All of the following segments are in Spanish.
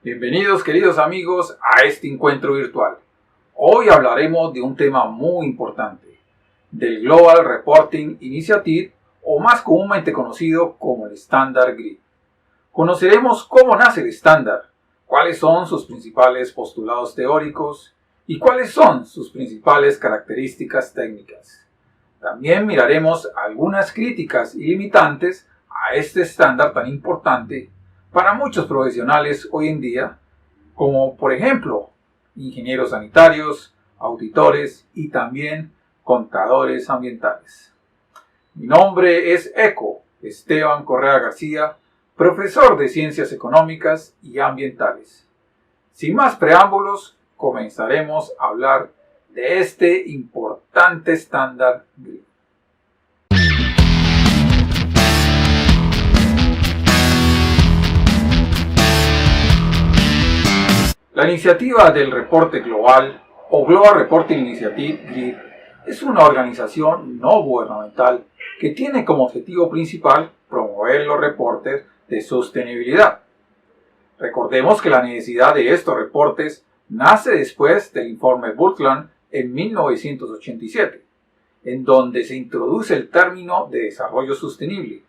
Bienvenidos queridos amigos a este encuentro virtual. Hoy hablaremos de un tema muy importante, del Global Reporting Initiative o más comúnmente conocido como el estándar GRI. Conoceremos cómo nace el estándar, cuáles son sus principales postulados teóricos y cuáles son sus principales características técnicas. También miraremos algunas críticas y limitantes a este estándar tan importante para muchos profesionales hoy en día, como por ejemplo ingenieros sanitarios, auditores y también contadores ambientales. Mi nombre es Esteban Correa García, profesor de Ciencias Económicas y Ambientales. Sin más preámbulos, comenzaremos a hablar de este importante estándar GRI. La iniciativa del reporte global o Global Reporting Initiative GRI es una organización no gubernamental que tiene como objetivo principal promover los reportes de sostenibilidad. Recordemos que la necesidad de estos reportes nace después del informe Brundtland en 1987, en donde se introduce el término de desarrollo sostenible,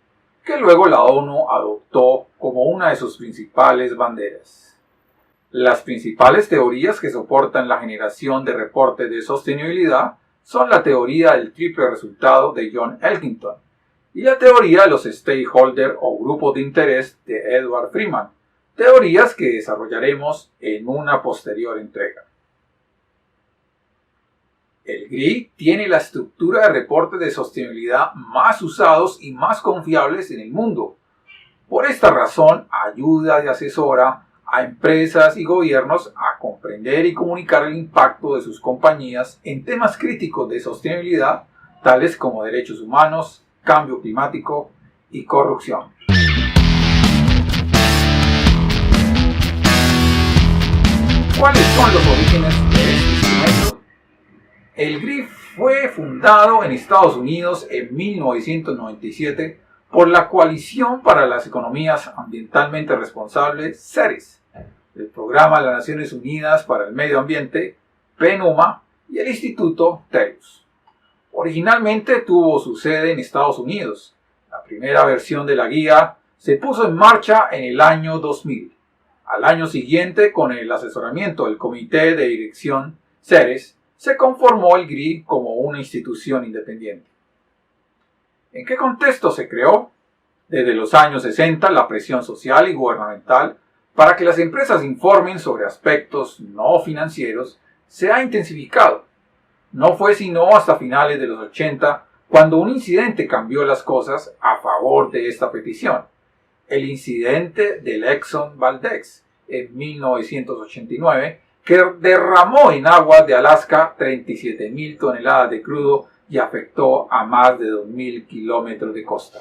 que luego la ONU adoptó como una de sus principales banderas. Las principales teorías que soportan la generación de reportes de sostenibilidad son la teoría del triple resultado de John Elkington y la teoría de los stakeholders o grupos de interés de Edward Freeman, teorías que desarrollaremos en una posterior entrega. El GRI tiene la estructura de reportes de sostenibilidad más usados y más confiables en el mundo. Por esta razón, ayuda y asesora a empresas y gobiernos a comprender y comunicar el impacto de sus compañías en temas críticos de sostenibilidad, tales como derechos humanos, cambio climático y corrupción. ¿Cuáles son los orígenes de este instrumento? El GRI fue fundado en Estados Unidos en 1997 por la Coalición para las Economías Ambientalmente Responsables, CERES, el Programa de las Naciones Unidas para el Medio Ambiente, PNUMA, y el Instituto TELUS. Originalmente tuvo su sede en Estados Unidos. La primera versión de la guía se puso en marcha en el año 2000. Al año siguiente, con el asesoramiento del Comité de Dirección CERES, se conformó el GRI como una institución independiente. ¿En qué contexto se creó? Desde los años 60, la presión social y gubernamental para que las empresas informen sobre aspectos no financieros se ha intensificado. No fue sino hasta finales de los 80 cuando un incidente cambió las cosas a favor de esta petición. El incidente del Exxon Valdez en 1989, que derramó en aguas de Alaska 37.000 toneladas de crudo y afectó a más de 2.000 kilómetros de costa.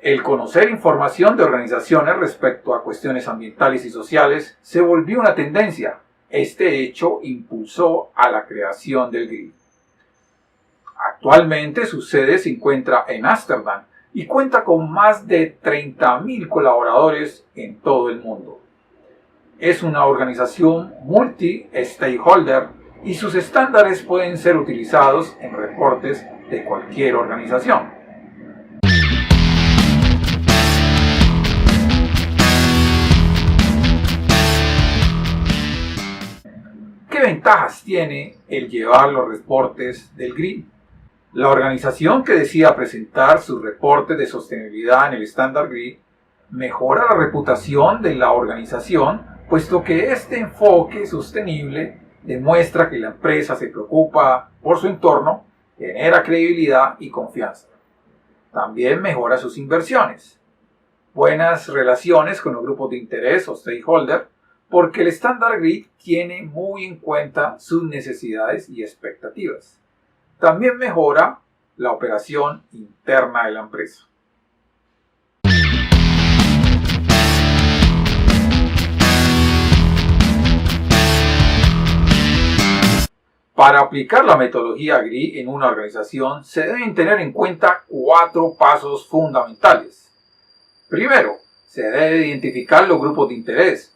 El conocer información de organizaciones respecto a cuestiones ambientales y sociales se volvió una tendencia. Este hecho impulsó a la creación del GRI. Actualmente su sede se encuentra en Ámsterdam y cuenta con más de 30.000 colaboradores en todo el mundo. Es una organización multi-stakeholder y sus estándares pueden ser utilizados en reportes de cualquier organización. ¿Qué ventajas tiene el llevar los reportes del GRI? La organización que decida presentar sus reportes de sostenibilidad en el estándar GRI mejora la reputación de la organización, puesto que este enfoque sostenible demuestra que la empresa se preocupa por su entorno, genera credibilidad y confianza. También mejora sus inversiones. Buenas relaciones con los grupos de interés o stakeholder, porque el estándar GRI tiene muy en cuenta sus necesidades y expectativas. También mejora la operación interna de la empresa. Para aplicar la metodología GRI en una organización se deben tener en cuenta 4 pasos fundamentales. Primero, se debe identificar los grupos de interés.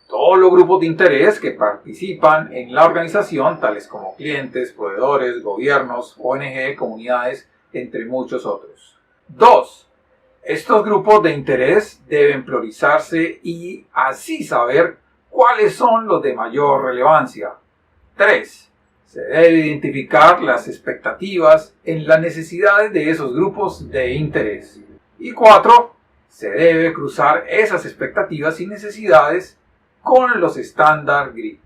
Todos los grupos de interés que participan en la organización, tales como clientes, proveedores, gobiernos, ONG, comunidades, entre muchos otros. 2. Estos grupos de interés deben priorizarse y así saber cuáles son los de mayor relevancia. 3. Se debe identificar las expectativas en las necesidades de esos grupos de interés. Y 4. Se debe cruzar esas expectativas y necesidades con los estándares GRI.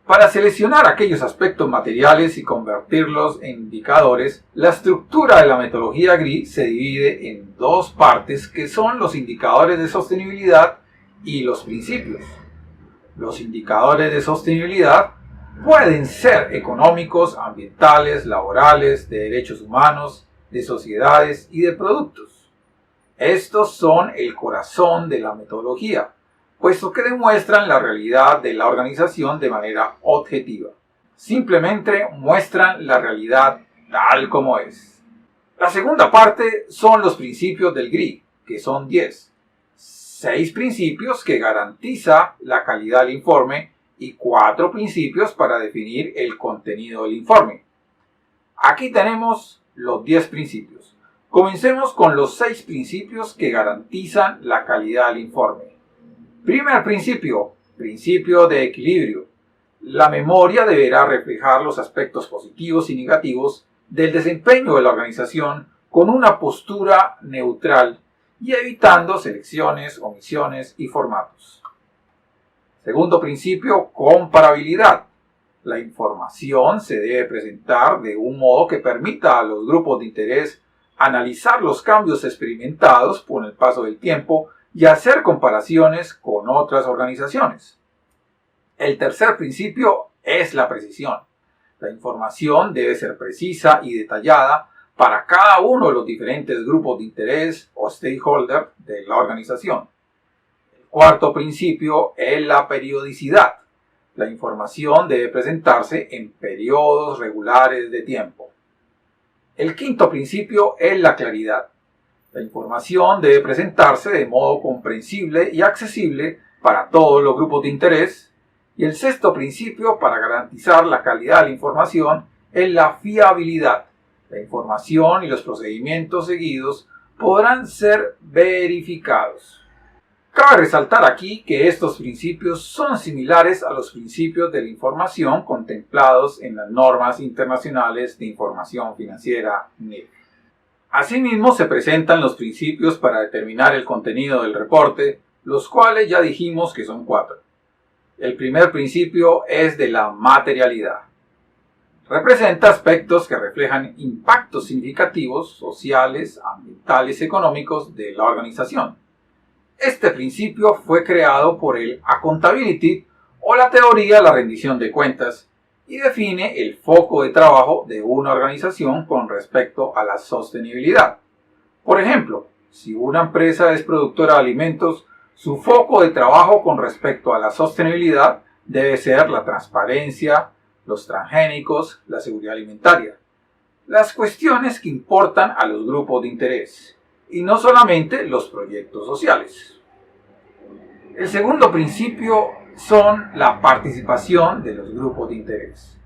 Para seleccionar aquellos aspectos materiales y convertirlos en indicadores, la estructura de la metodología GRI se divide en dos partes que son los indicadores de sostenibilidad y los principios. Los indicadores de sostenibilidad pueden ser económicos, ambientales, laborales, de derechos humanos, de sociedades y de productos. Estos son el corazón de la metodología, puesto que demuestran la realidad de la organización de manera objetiva. Simplemente muestran la realidad tal como es. La segunda parte son los principios del GRI, que son 10. 6 principios que garantiza la calidad del informe y 4 principios para definir el contenido del informe. Aquí tenemos los 10 principios. Comencemos con los 6 principios que garantizan la calidad del informe. Primer principio, principio de equilibrio. La memoria deberá reflejar los aspectos positivos y negativos del desempeño de la organización con una postura neutral y evitando selecciones, omisiones y formatos. Segundo principio, comparabilidad. La información se debe presentar de un modo que permita a los grupos de interés analizar los cambios experimentados con el paso del tiempo y hacer comparaciones con otras organizaciones. El tercer principio es la precisión. La información debe ser precisa y detallada para cada uno de los diferentes grupos de interés o stakeholders de la organización. El cuarto principio es la periodicidad. La información debe presentarse en periodos regulares de tiempo. El quinto principio es la claridad. La información debe presentarse de modo comprensible y accesible para todos los grupos de interés. Y el sexto principio para garantizar la calidad de la información es la fiabilidad. La información y los procedimientos seguidos podrán ser verificados. Cabe resaltar aquí que estos principios son similares a los principios de la información contemplados en las normas internacionales de información financiera NIF. Asimismo, se presentan los principios para determinar el contenido del reporte, los cuales ya dijimos que son 4. El primer principio es de la materialidad. Representa aspectos que reflejan impactos significativos sociales, ambientales y económicos de la organización. Este principio fue creado por el accountability o la teoría de la rendición de cuentas y define el foco de trabajo de una organización con respecto a la sostenibilidad. Por ejemplo, si una empresa es productora de alimentos, su foco de trabajo con respecto a la sostenibilidad debe ser la transparencia, los transgénicos, la seguridad alimentaria, las cuestiones que importan a los grupos de interés y no solamente los proyectos sociales. El segundo principio son la participación de los grupos de interés.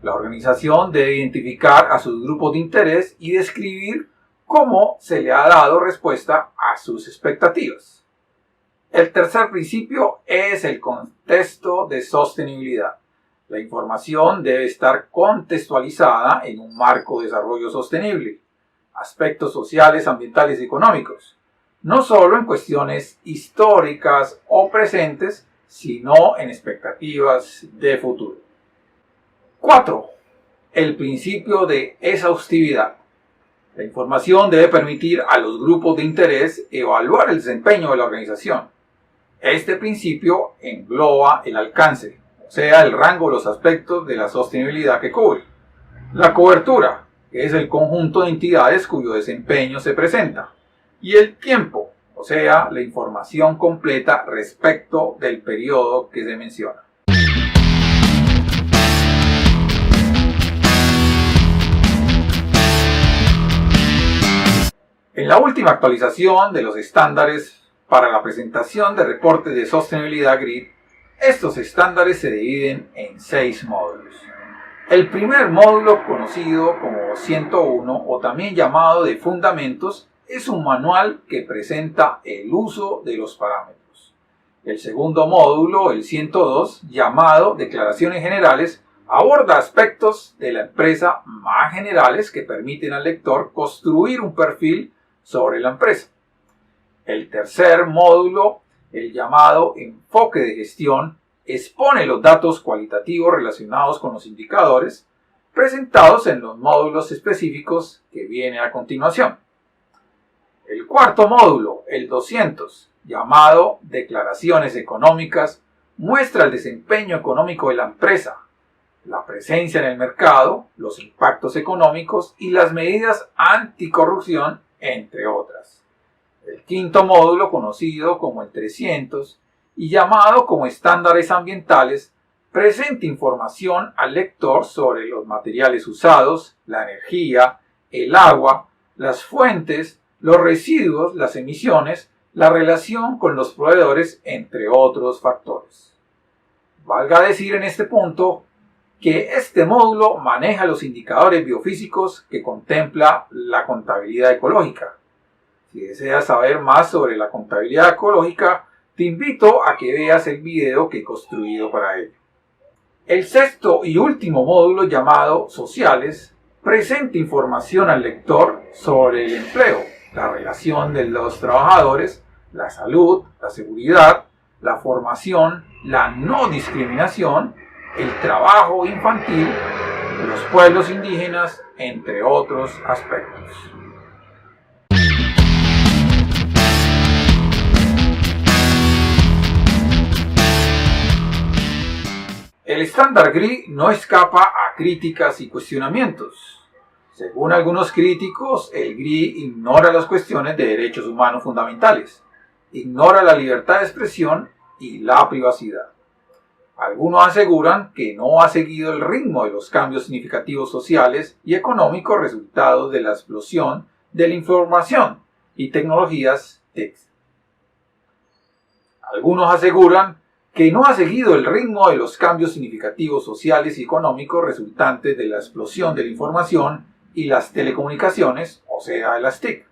La organización debe identificar a sus grupos de interés y describir cómo se le ha dado respuesta a sus expectativas. El tercer principio es el contexto de sostenibilidad. La información debe estar contextualizada en un marco de desarrollo sostenible, aspectos sociales, ambientales y económicos, no solo en cuestiones históricas o presentes, sino en expectativas de futuro. 4. El principio de exhaustividad. La información debe permitir a los grupos de interés evaluar el desempeño de la organización. Este principio engloba el alcance, o sea, el rango de los aspectos de la sostenibilidad que cubre. La cobertura, que es el conjunto de entidades cuyo desempeño se presenta. Y el tiempo, o sea, la información completa respecto del periodo que se menciona. En la última actualización de los estándares Para la presentación de reportes de sostenibilidad GRI, estos estándares se dividen en 6 módulos. El primer módulo, conocido como 101 o también llamado de fundamentos, es un manual que presenta el uso de los parámetros. El segundo módulo, el 102, llamado declaraciones generales, aborda aspectos de la empresa más generales que permiten al lector construir un perfil sobre la empresa. El tercer módulo, el llamado enfoque de gestión, expone los datos cualitativos relacionados con los indicadores presentados en los módulos específicos que vienen a continuación. El cuarto módulo, el 200, llamado declaraciones económicas, muestra el desempeño económico de la empresa, la presencia en el mercado, los impactos económicos y las medidas anticorrupción, entre otras. El quinto módulo, conocido como el 300 y llamado como estándares ambientales, presenta información al lector sobre los materiales usados, la energía, el agua, las fuentes, los residuos, las emisiones, la relación con los proveedores, entre otros factores. Valga decir en este punto que este módulo maneja los indicadores biofísicos que contempla la contabilidad ecológica. Si deseas saber más sobre la contabilidad ecológica, te invito a que veas el video que he construido para ello. El sexto y último módulo, llamado Sociales, presenta información al lector sobre el empleo, la relación de los trabajadores, la salud, la seguridad, la formación, la no discriminación, el trabajo infantil, los pueblos indígenas, entre otros aspectos. El estándar GRI no escapa a críticas y cuestionamientos. Según algunos críticos, el GRI ignora las cuestiones de derechos humanos fundamentales, ignora la libertad de expresión y la privacidad. Algunos aseguran que no ha seguido el ritmo de los cambios significativos sociales y económicos resultados de la explosión de la información y tecnologías TIC. Algunos aseguran que no ha seguido el ritmo de los cambios significativos sociales y económicos resultantes de la explosión de la información y las telecomunicaciones, o sea, de las TIC.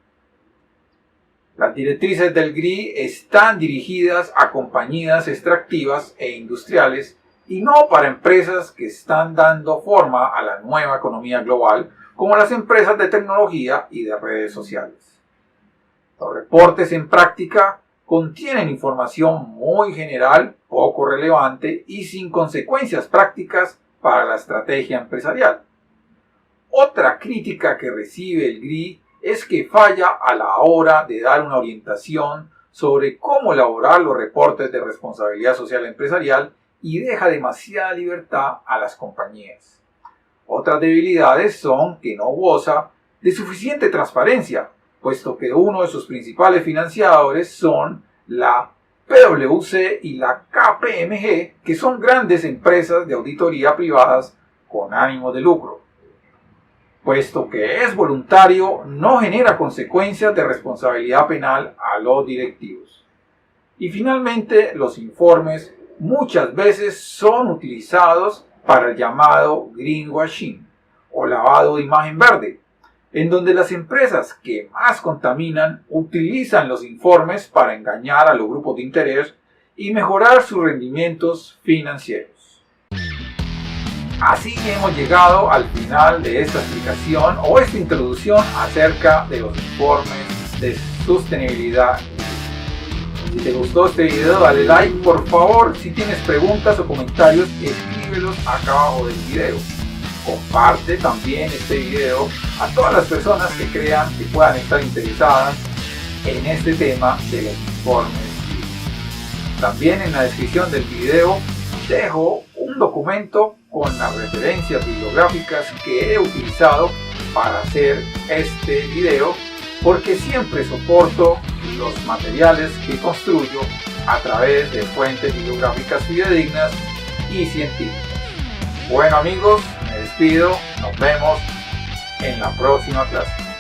Las directrices del GRI están dirigidas a compañías extractivas e industriales y no para empresas que están dando forma a la nueva economía global, como las empresas de tecnología y de redes sociales. Los reportes en práctica contienen información muy general, poco relevante y sin consecuencias prácticas para la estrategia empresarial. Otra crítica que recibe el GRI es que falla a la hora de dar una orientación sobre cómo elaborar los reportes de responsabilidad social empresarial y deja demasiada libertad a las compañías. Otras debilidades son que no goza de suficiente transparencia, puesto que uno de sus principales financiadores son la PwC y la KPMG, que son grandes empresas de auditoría privadas con ánimo de lucro. Puesto que es voluntario, no genera consecuencias de responsabilidad penal a los directivos. Y finalmente, los informes muchas veces son utilizados para el llamado greenwashing o lavado de imagen verde, en donde las empresas que más contaminan utilizan los informes para engañar a los grupos de interés y mejorar sus rendimientos financieros. Así hemos llegado al final de esta explicación o esta introducción acerca de los informes de sostenibilidad. Si te gustó este video, dale like, por favor. Si tienes preguntas o comentarios, escríbelos acá abajo del video. Comparte también este video a todas las personas que crean que puedan estar interesadas en este tema de los informes. También en la descripción del video dejo un documento con las referencias bibliográficas que he utilizado para hacer este video, porque siempre soporto los materiales que construyo a través de fuentes bibliográficas fidedignas y científicas. Bueno amigos, me despido, nos vemos en la próxima clase.